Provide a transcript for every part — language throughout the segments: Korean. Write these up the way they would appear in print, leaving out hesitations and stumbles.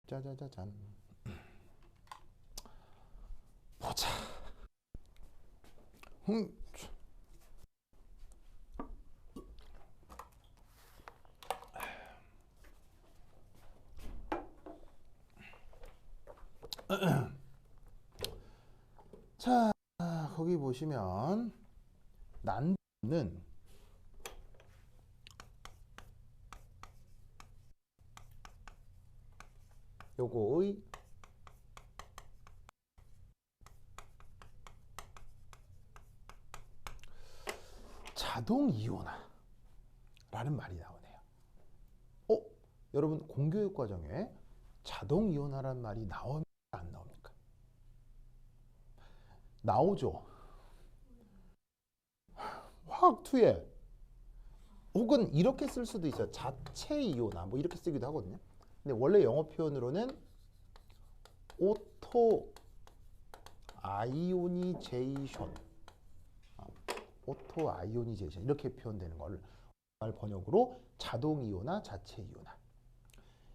짜자자잔. 보자. 흠. 자, 거기 보시면 난는 요거의 자동 이온화라는 말이 나오네요. 여러분 공교육 과정에 자동 이온화라는 말이 나옵니까 안 나옵니까? 나오죠. 화학2에 혹은 이렇게 쓸 수도 있어요. 자체 이온화 뭐 이렇게 쓰기도 하거든요. 근데 원래 영어 표현으로는 오토 아이오니제이션, 오토 아이오니제이션 이렇게 표현되는 걸 번역으로 자동 이온화, 자체 이온화.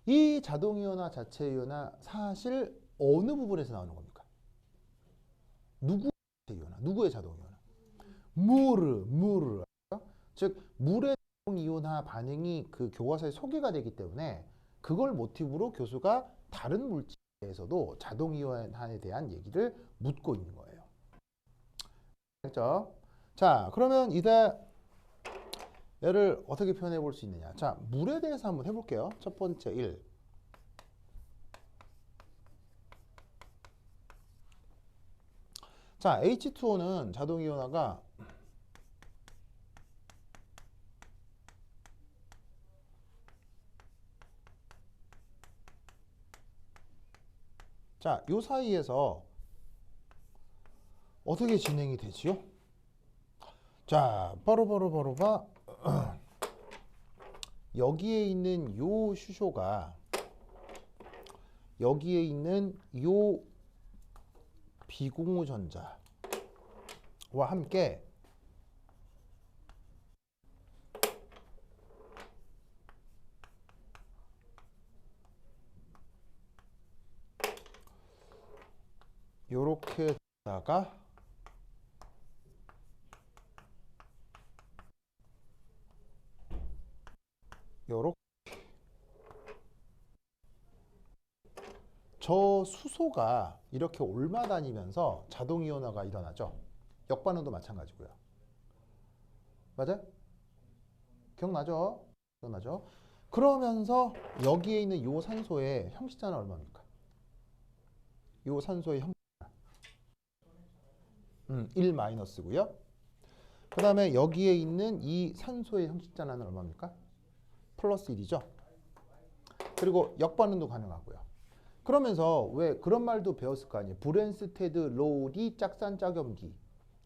이 자동 이온화, 자체 이온화 사실 어느 부분에서 나오는 겁니까? 누구의 이온화? 누구의 자동 이온화? 물. 즉 물의 자동 이온화 반응이 그 교과서에 소개가 되기 때문에 그걸 모티브로 교수가 다른 물질에 대해서도 자동 이온화에 대한 얘기를 묻고 있는 거예요. 그렇죠? 자, 그러면 이제 얘를 어떻게 표현해 볼 수 있느냐? 자, 물에 대해서 한번 해볼게요. 첫 번째 1. 자, H2O는 자동 이온화가 자, 요 사이에서 어떻게 진행이 되지요? 자, 바로 봐. 여기에 있는 요 수소가 여기에 있는 요 비공유 전자와 함께 요렇게 다가 요렇게 저 수소가 이렇게 올라다니면서 자동 이온화가 일어나죠. 역반응도 마찬가지고요. 맞아요? 기억나죠? 그러면서 여기에 있는 요 산소의 형식자는 얼마입니까? 요 산소의 형 1 마이너스고요. 그 다음에 여기에 있는 이 산소의 형식자는 얼마입니까? 플러스 1이죠. 그리고 역반응도 가능하고요. 그러면서 왜 그런 말도 배웠을 거 아니에요. 브랜스테드 로리 짝산짝염기.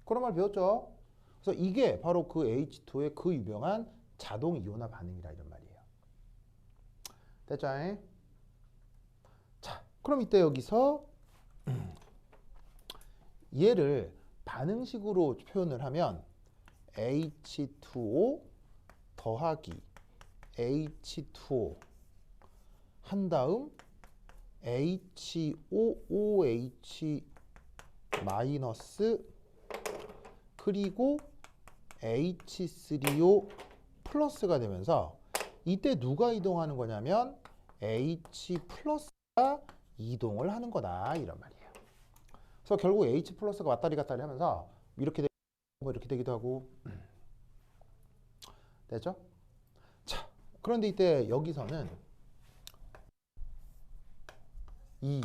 그런 말 배웠죠. 그래서 이게 바로 그 H2의 그 유명한 자동 이온화 반응이라 이런 말이에요. 됐죠? 자, 그럼 이때 여기서 얘를 반응식으로 표현을 하면 H2O 더하기 H2O 한 다음 HOOH 마이너스 그리고 H3O 플러스가 되면서 이때 누가 이동하는 거냐면 H 플러스가 이동을 하는 거다 이런 말이에요. 그래서 결국 H 플러스가 왔다리 갔다리 하면서 이렇게 되고 이렇게 되기도 하고 됐죠? 자, 그런데 이때 여기서는 이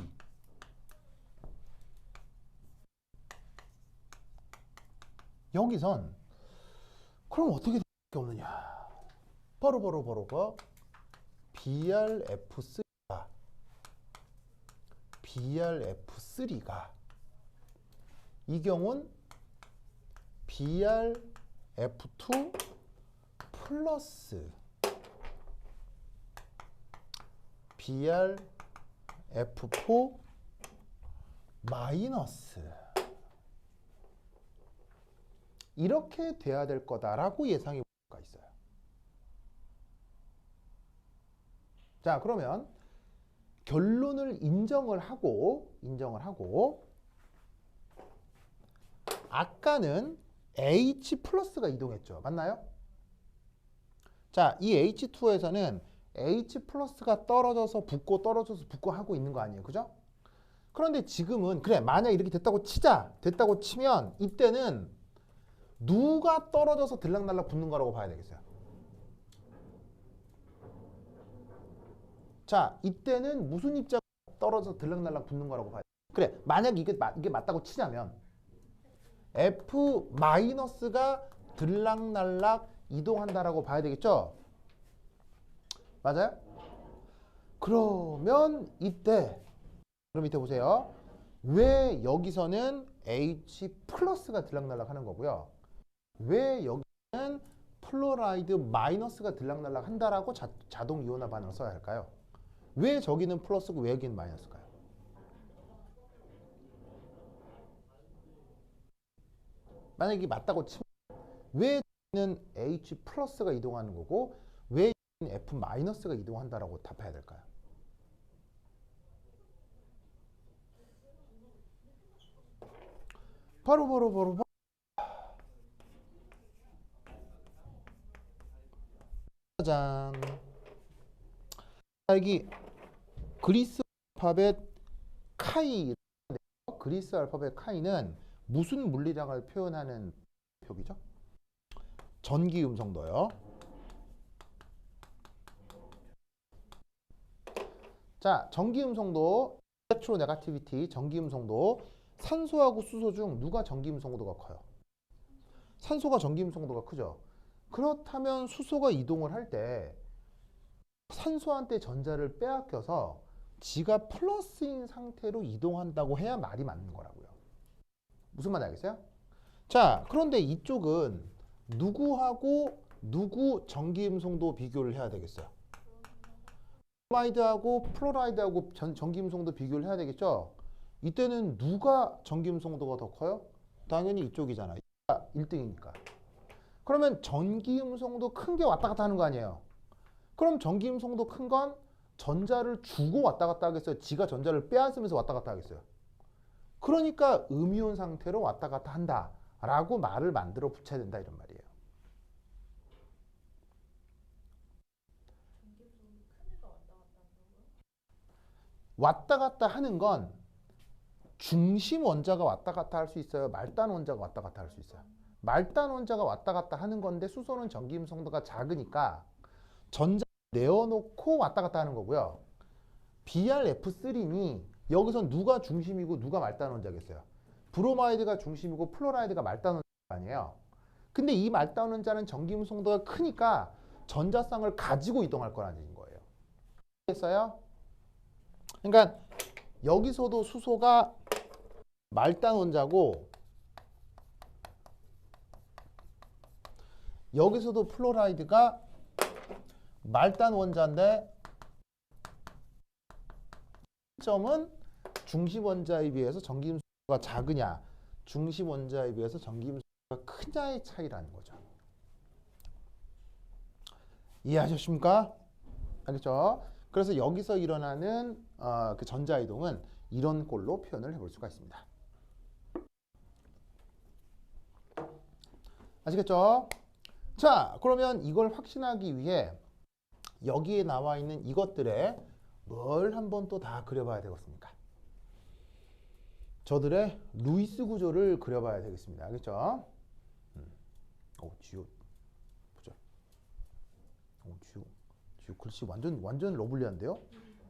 여기선 그럼 어떻게 될 게 없느냐? 바로 BrF3가 이 경우는 BrF2 플러스 BrF4 마이너스 이렇게 돼야 될 거다라고 예상해 볼 수가 있어요. 자, 그러면 결론을 인정을 하고 아까는 H 플러스가 이동했죠. 맞나요? 자, 이 H2에서는 H 플러스가 떨어져서 붙고 하고 있는 거 아니에요. 그죠? 그런데 지금은 그래, 만약 이렇게 됐다고 치면 이때는 누가 떨어져서 들락날락 붙는 거라고 봐야 되겠어요. 자, 이때는 무슨 입자가 떨어져서 들락날락 붙는 거라고 봐야 돼. 그래, 만약 이게 맞다고 치자면 F-가 들락날락 이동한다라고 봐야 되겠죠? 맞아요? 그럼 이때 보세요. 왜 여기서는 H 플러스가 들락날락 하는 거고요. 왜 여기는 플로라이드 마이너스가 들락날락 한다라고 자동 이온화 반응을 써야 할까요? 왜 저기는 플러스고 왜 여기는 마이너스일까요? 만약 이게 맞다고 치면 왜 여기는 H 플러스가 이동하는 거고 왜 여기는 F 마이너스가 이동한다라고 답해야 될까요? 바로 짜잔. 여기 그리스 알파벳 카이는 무슨 물리량을 표현하는 표기죠? 전기 음성도요. 자, 전기 음성도, 일렉트로네가티비티, 전기 음성도, 산소하고 수소 중 누가 전기 음성도가 커요? 산소가 전기 음성도가 크죠. 그렇다면 수소가 이동을 할 때 산소한테 전자를 빼앗겨서 지가 플러스인 상태로 이동한다고 해야 말이 맞는 거라고요. 무슨 말인지 알겠어요? 자, 그런데 이쪽은 누구하고 누구 전기 음성도 비교를 해야 되겠어요? 브로마이드하고 플로라이드하고 전기 음성도 비교를 해야 되겠죠? 이때는 누가 전기 음성도가 더 커요? 당연히 이쪽이잖아. 1등이니까. 그러면 전기 음성도 큰 게 왔다 갔다 하는 거 아니에요? 그럼 전기 음성도 큰 건 전자를 주고 왔다 갔다 하겠어요? 지가 전자를 빼앗으면서 왔다 갔다 하겠어요? 그러니까 음이온 상태로 왔다 갔다 한다 라고 말을 만들어 붙여야 된다 이런 말이에요. 왔다 갔다 하는 건 중심 원자가 왔다 갔다 할 수 있어요? 말단 원자가 왔다 갔다 할 수 있어요? 말단 원자가 왔다 갔다 하는 건데 수소는 전기 음성도가 작으니까 전자 내어놓고 왔다 갔다 하는 거고요. BrF3니 여기서 누가 중심이고 누가 말단 원자겠어요? 브로마이드가 중심이고 플로라이드가 말단 원자 아니에요. 근데 이 말단 원자는 전기 음성도가 크니까 전자쌍을 가지고 이동할 거라는 거예요. 됐어요? 그러니까 여기서도 수소가 말단 원자고 여기서도 플로라이드가 말단 원자인데 점은 중심 원자에 비해서 전기 음성도가 작으냐 중심 원자에 비해서 전기 음성도가 크냐의 차이라는 거죠. 이해하셨습니까? 알겠죠? 그래서 여기서 일어나는 그 전자이동은 이런 꼴로 표현을 해볼 수가 있습니다. 아시겠죠? 자, 그러면 이걸 확신하기 위해 여기에 나와 있는 이것들에 뭘 한번 또 다 그려봐야 되겠습니까? 저들의 루이스 구조를 그려봐야 되겠습니다. 알겠죠? 지우 보자. 지우 글씨 완전 러블리한데요?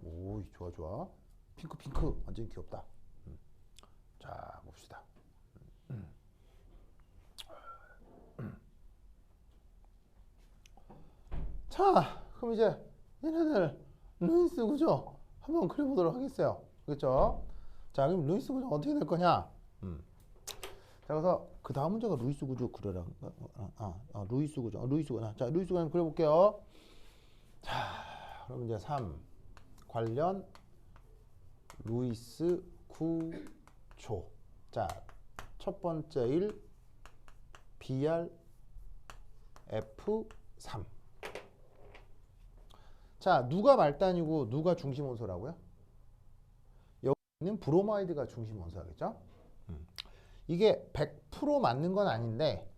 오, 좋아. 핑크 완전 귀엽다. 자, 봅시다. 자, 그럼 이제 얘네들 루이스 구조 한번 그려보도록 하겠어요. 그렇죠? 자, 그럼 루이스 구조 어떻게 될 거냐? 자, 그래서 그 다음 문제가 루이스 구조 그려라. 루이스 구조. 자, 루이스 구조 한번 그려볼게요. 자, 그럼 이제 3 관련 루이스 구조. 자, 첫 번째 1 BR F3. 자, 누가 말단이고 누가 중심 원소라고요? 는 브로마이드가 중심 원소겠죠? 이게 100% 맞는 건 아닌데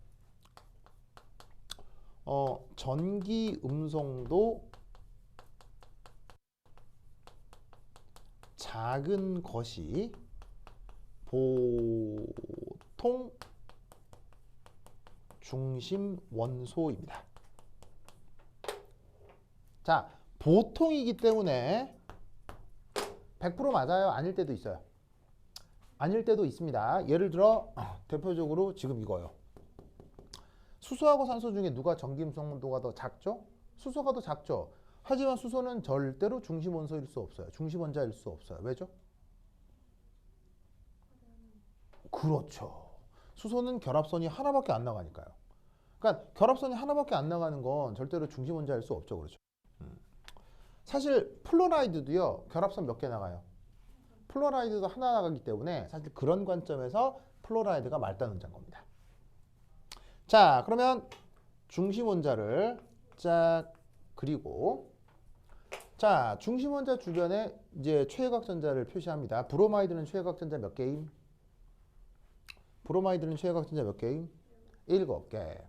전기 음성도 작은 것이 보통 중심 원소입니다. 자, 보통이기 때문에 100% 맞아요? 아닐 때도 있어요. 아닐 때도 있습니다. 예를 들어 대표적으로 지금 이거요. 수소하고 산소 중에 누가 전기 음성도가 더 작죠? 수소가 더 작죠. 하지만 수소는 절대로 중심 원소일 수 없어요. 중심 원자일 수 없어요. 왜죠? 그렇죠. 수소는 결합선이 하나밖에 안 나가니까요. 그러니까 결합선이 하나밖에 안 나가는 건 절대로 중심 원자일 수 없죠. 그렇죠. 사실 플로라이드도요. 결합선 몇 개 나가요? 플로라이드도 하나 나가기 때문에 사실 그런 관점에서 플로라이드가 말단 원자인 겁니다. 자, 그러면 중심 원자를 쫙 그리고 자, 중심 원자 주변에 이제 최외곽 전자를 표시합니다. 브로마이드는 최외곽 전자 몇 개임? 브로마이드는 최외곽 전자 몇 개임? 7개.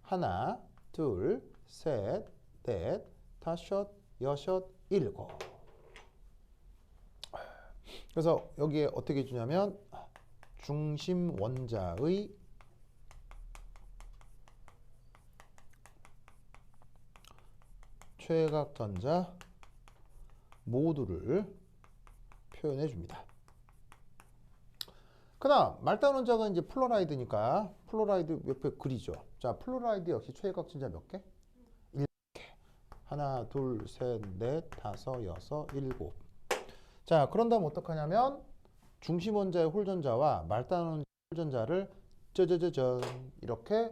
하나, 둘, 셋, 넷, 다섯, 여섯, 일곱. 그래서 여기에 어떻게 주냐면 중심 원자의 최외곽 전자 모두를 표현해 줍니다. 그다음 말단 원자가 이제 플로라이드니까 플로라이드 옆에 그리죠. 자, 플로라이드 역시 최외곽 전자 몇 개? 1개. 하나, 둘, 셋, 넷, 다섯, 여섯, 일곱. 자, 그런 다음 어떡하냐면 중심 원자의 홀전자와 말단 원자의 홀전자를 짜자자잔 이렇게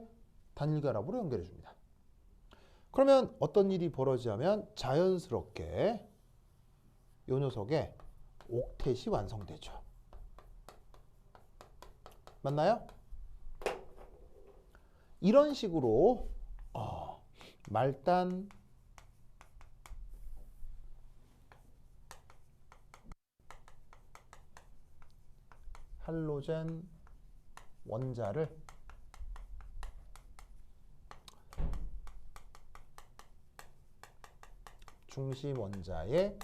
단일 결합으로 연결해 줍니다. 그러면 어떤 일이 벌어지냐면 자연스럽게 이 녀석의 옥텟이 완성되죠. 맞나요? 이런 식으로 말단 할로젠 원자를 중심 원자의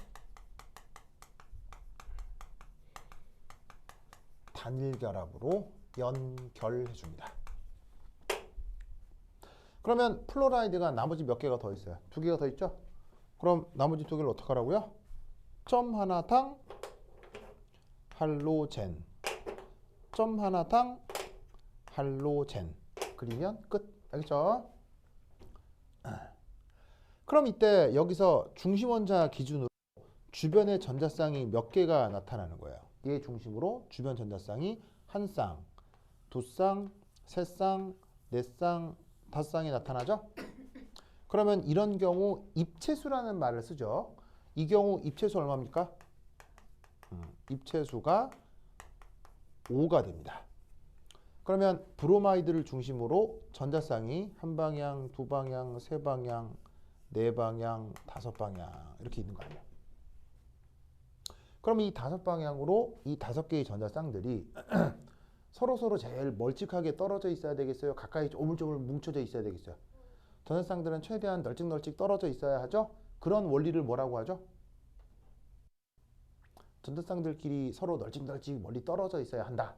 단일 결합으로 연결해 줍니다. 그러면 플로라이드가 나머지 몇 개가 더 있어요? 2개가 더 있죠? 그럼 나머지 2개를 어떻게 하라고요? 점 하나당 할로젠 점 하나당 할로젠 그리면 끝. 알겠죠? 그럼 이때 여기서 중심 원자 기준으로 주변의 전자쌍이 몇 개가 나타나는 거예요. 얘 중심으로 주변 전자쌍이 한 쌍, 두 쌍, 세 쌍, 네 쌍, 다섯 쌍이 나타나죠? 그러면 이런 경우 입체수라는 말을 쓰죠. 이 경우 입체수 얼마입니까? 입체수가 5가 됩니다. 그러면 브로마이드를 중심으로 전자쌍이 한 방향, 두 방향, 세 방향, 네 방향, 다섯 방향 이렇게 있는 거 아니에요. 그럼 이 다섯 방향으로 이 5개의 전자쌍들이 서로 제일 멀찍하게 떨어져 있어야 되겠어요? 가까이 오물조물 뭉쳐져 있어야 되겠어요? 전자쌍들은 최대한 널찍널찍 떨어져 있어야 하죠? 그런 원리를 뭐라고 하죠? 전자쌍들끼리 서로 널찍널찍 멀리 떨어져 있어야 한다.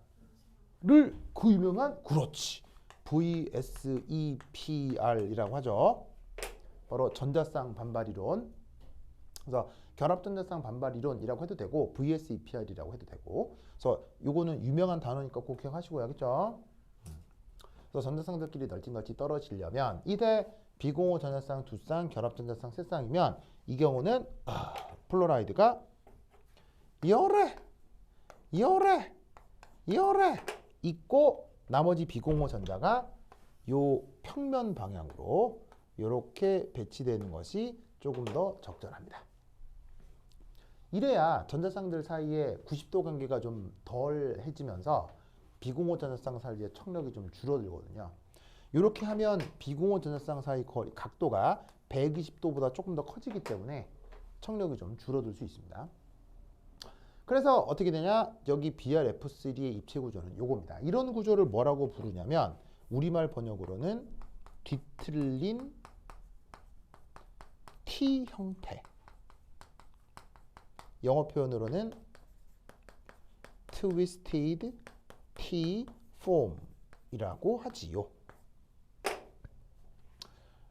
를 그 유명한 그렇지. VSEPR이라고 하죠. 바로 전자쌍 반발 이론. 그래서 결합 전자쌍 반발 이론이라고 해도 되고 VSEPR이라고 해도 되고. 그래서 요거는 유명한 단어니까 꼭 기억하시고 알겠죠? 그래서 전자쌍들끼리 널찍널찍 떨어지려면 이대 비공호 전자쌍 2쌍, 결합 전자쌍 3쌍이면 이 경우는 플로라이드가 열에 있고 나머지 비공호 전자가 요 평면 방향으로 이렇게 배치되는 것이 조금 더 적절합니다. 이래야 전자쌍들 사이에 90도 관계가 좀 덜해지면서 비공호 전자쌍 사이의 척력이 좀 줄어들거든요. 이렇게 하면 비공호 전자쌍 사이 거리 각도가 120도보다 조금 더 커지기 때문에 척력이 좀 줄어들 수 있습니다. 그래서 어떻게 되냐? 여기 BrF3의 입체 구조는 요겁니다. 이런 구조를 뭐라고 부르냐면 우리말 번역으로는 뒤틀린 T 형태. 영어 표현으로는 Twisted T Form이라고 하지요.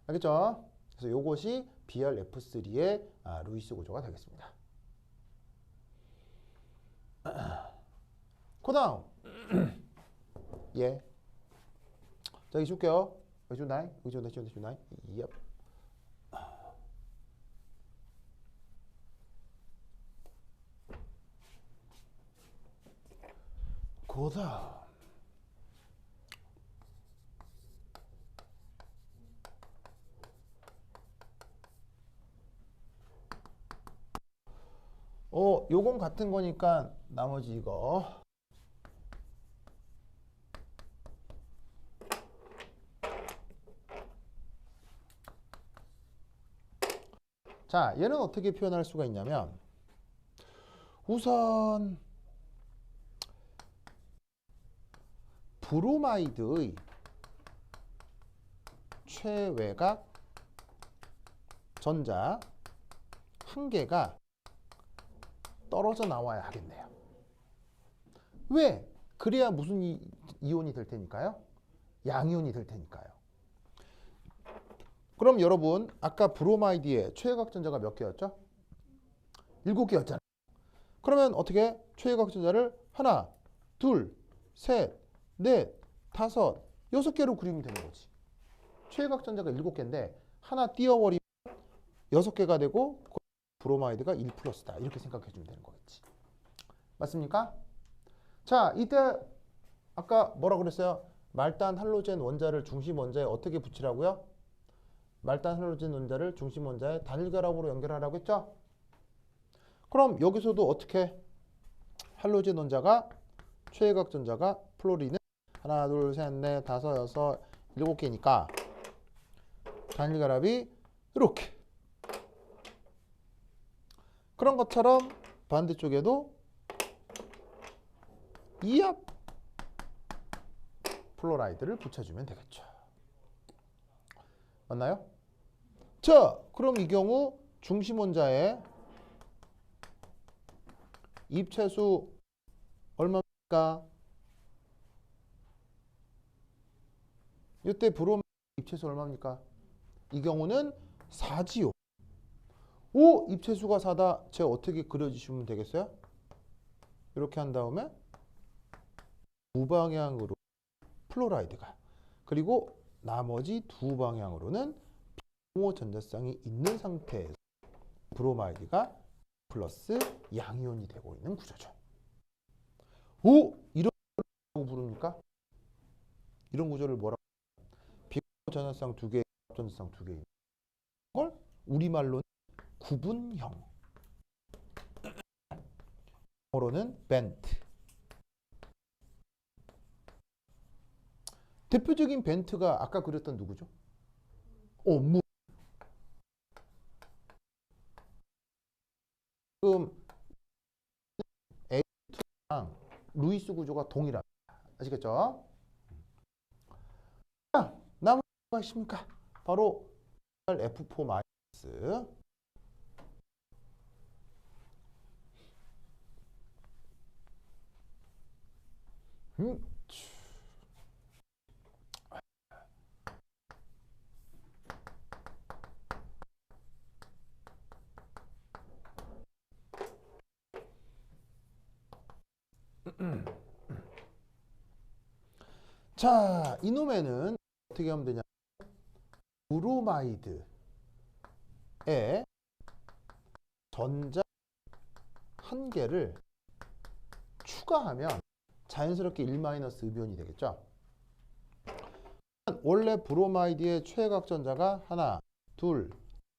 알겠죠? 그래서 요것이 BrF3의 루이스 구조가 되겠습니다. 그 다음 예. 자, 여기 줄게요. 여기 준다잉. 여기 준다잉. 예. 그 다음 요건 같은 거니까 나머지 이거 자, 얘는 어떻게 표현할 수가 있냐면 우선 브로마이드의 최외곽 전자 한 개가 떨어져 나와야 하겠네요. 왜? 그래야 무슨 이온이 될 테니까요? 양이온이 될 테니까요. 그럼 여러분 아까 브로마이드의 최외곽 전자가 몇 개였죠? 7개였잖아요. 그러면 어떻게 최외곽 전자를 하나, 둘, 셋, 넷, 다섯, 6개로 그리면 되는 거지. 최외곽 전자가 7개인데 하나 띄워버리면 6개가 되고 브로마이드가 1 플러스다. 이렇게 생각해 주면 되는 거겠지. 맞습니까? 자, 이때 아까 뭐라 그랬어요? 말단 할로젠 원자를 중심 원자에 어떻게 붙이라고요? 말단 할로젠 원자를 중심 원자에 단일 결합으로 연결하라고 했죠? 그럼 여기서도 어떻게 할로젠 원자가 최외곽 전자가 플로린은 하나, 둘, 셋, 넷, 다섯, 여섯, 7개니까 단일 결합이 이렇게. 그런 것처럼 반대쪽에도 이압 플로라이드를 붙여주면 되겠죠. 맞나요? 자, 그럼 이 경우 중심 원자의 입체수 얼마입니까? 이때 브로마이드 입체수 얼마입니까? 이 경우는 4지요. 오, 입체수가 4다. 제 어떻게 그려주시면 되겠어요? 이렇게 한 다음에 무방향으로 플로라이드가, 그리고 나머지 두 방향으로는 비공호 전자쌍이 있는 상태에서 브로마이드가 플러스 양이온이 되고 있는 구조죠. 오! 이런 구조를 부릅니까? 이런 구조를 뭐라고? 비공호 전자쌍 두 개, 전자쌍 두 개 있는 걸 우리말로는 구분형, 영어로는 벤트. 대표적인 벤트가 아까 그렸던 누구죠? 무. 지금 A2랑 루이스 구조가 동일합니다. 아시겠죠? 자, 남은 뭐가 있습니까? 바로 F4 마이너스. 자, 이놈에는 어떻게 하면 되냐? 브로마이드에 전자 한 개를 추가하면 자연스럽게 1-흡연이 되겠죠? 원래 브로마이드의 최외곽 전자가 하나, 둘,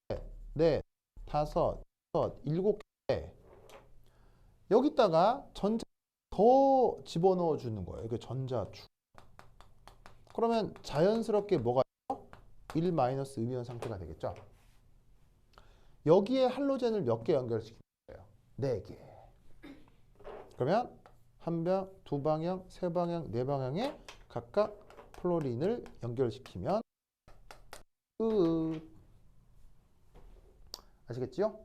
셋, 넷, 다섯, 여섯, 7개. 여기다가 전자 더 집어넣어 주는 거예요. 이게 전자축. 그러면 자연스럽게 뭐가 1-흡연 상태가 되겠죠? 여기에 할로젠을 몇 개 연결시키는 거예요? 4개. 그러면 한 방, 두 방향, 세 방향, 네 방향에 각각 플로린을 연결시키면 끝. 아시겠지요?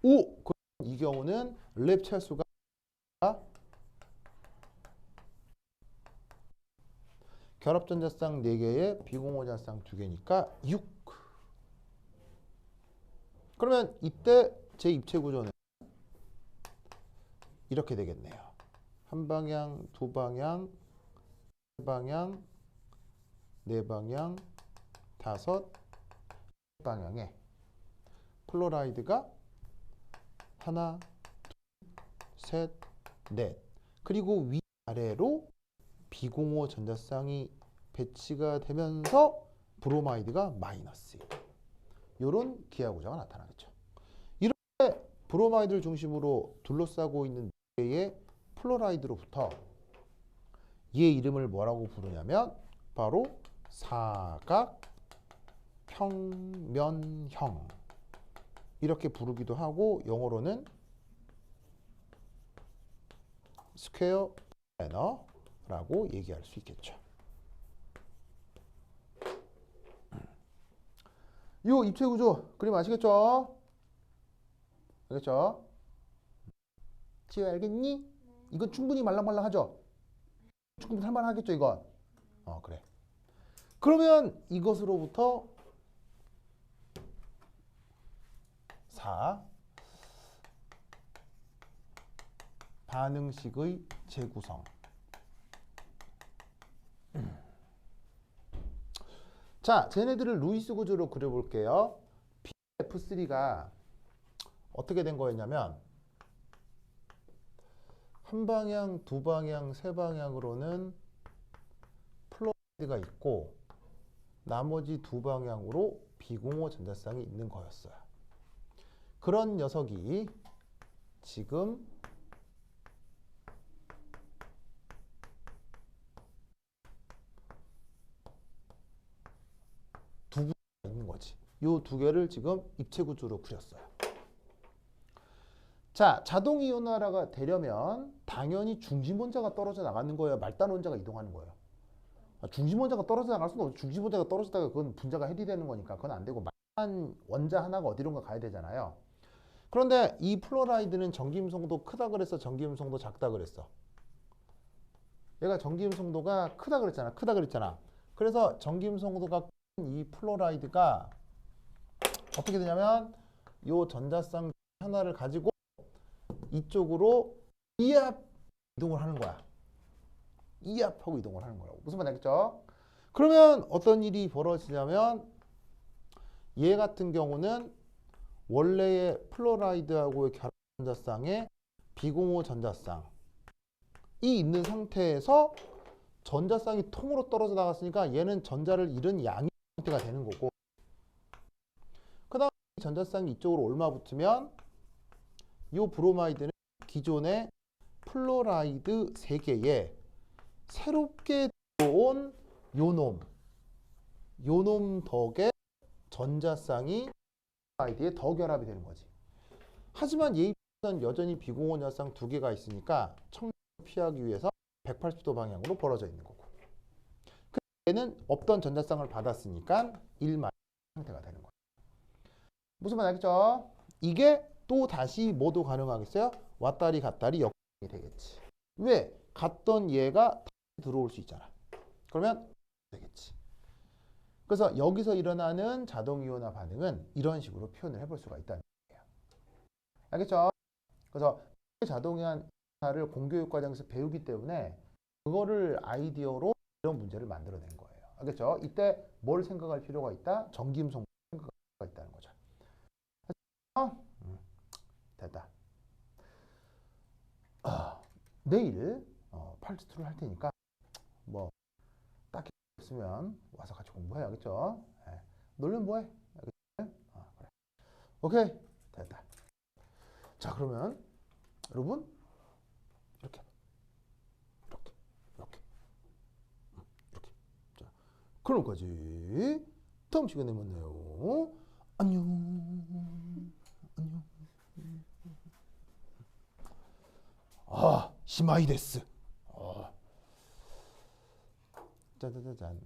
오! 그럼 이 경우는 랩 차수가 결합전자쌍 4개에 비공허자쌍 2개니까 6. 그러면 이때 제 입체 구조는 이렇게 되겠네요. 한 방향, 두 방향, 세 방향, 네 방향, 다섯 방향에 플로라이드가 하나, 셋, 넷. 그리고 위아래로 비공허 전자쌍이 배치가 되면서 브로마이드가 마이너스. 이런 기하 구조가 나타나겠죠. 이렇게 브로마이드를 중심으로 둘러싸고 있는 개의 플로라이드로부터 얘 이름을 뭐라고 부르냐면 바로 사각 평면형 이렇게 부르기도 하고 영어로는 스퀘어 플래너라고 얘기할 수 있겠죠. 이 입체 구조 그림 아시겠죠? 알겠죠? 지효 알겠니? 이건 충분히 말랑말랑하죠? 충분히 할만하겠죠 이건? 그래. 그러면 이것으로부터 4 반응식의 재구성. 자, 쟤네들을 루이스 구조로 그려볼게요. F3가 어떻게 된 거였냐면 한 방향, 두 방향, 세 방향으로는 플로라이드가 있고 나머지 두 방향으로 비공허 전자쌍이 있는 거였어요. 그런 녀석이 지금 두 개가 있는 거지. 이 두 개를 지금 입체 구조로 그렸어요. 자, 자동 이온화가 되려면 당연히 중심 원자가 떨어져 나가는 거예요. 말단 원자가 이동하는 거예요. 중심 원자가 떨어져 나갈 수는 없죠. 중심 원자가 떨어지다가 그건 분자가 해리되는 거니까 그건 안 되고 말단 원자 하나가 어디론가 가야 되잖아요. 그런데 이 플로라이드는 전기음성도 크다 그랬어, 전기음성도 작다 그랬어? 얘가 전기음성도가 크다 그랬잖아. 크다 그랬잖아. 그래서 전기음성도가 큰 이 플로라이드가 어떻게 되냐면 이 전자쌍 하나를 가지고 이쪽으로 이압 이동을 하는 거야. 이압하고 이동을 하는 거라고. 무슨 말 알겠죠? 그러면 어떤 일이 벌어지냐면 얘 같은 경우는 원래의 플로라이드하고의 결합 전자쌍에 비공허 전자쌍이 있는 상태에서 전자쌍이 통으로 떨어져 나갔으니까 얘는 전자를 잃은 양의 상태가 되는 거고, 그 다음 전자쌍이 이쪽으로 올라붙으면 이 브로마이드는 기존의 플로라이드 3개에 새롭게 들어온 요놈 덕에 전자쌍이 플로라이드에 더 결합이 되는 거지. 하지만 얘 입장에서는 여전히 비공허 전자쌍 2개가 있으니까 청력을 피하기 위해서 180도 방향으로 벌어져 있는 거고, 얘는 없던 전자쌍을 받았으니까 1- 상태가 되는 거예요. 무슨 말 알겠죠? 이게 또 다시 뭐도 가능하겠어요? 왔다리 갔다리 역행이 되겠지. 왜? 갔던 얘가 들어올 수 있잖아. 그러면 되겠지. 그래서 여기서 일어나는 자동이온화 반응은 이런 식으로 표현을 해볼 수가 있다는 거예요. 알겠죠? 그래서 자동이온화를 공교육 과정에서 배우기 때문에 그거를 아이디어로 이런 문제를 만들어낸 거예요. 알겠죠? 이때 뭘 생각할 필요가 있다? 전기음성 생각할 필요가 있다는 거죠. 됐다. 내일 파트2를 할 테니까 뭐 딱히 없으면 와서 같이 공부해야겠죠. 네. 놀면 뭐해? 그래. 오케이, 됐다. 자, 그러면 여러분 이렇게 이렇게 자, 그럼 까지 다음 시간에 만나요. 안녕. 안녕. 시마이 데스. 짜자자잔.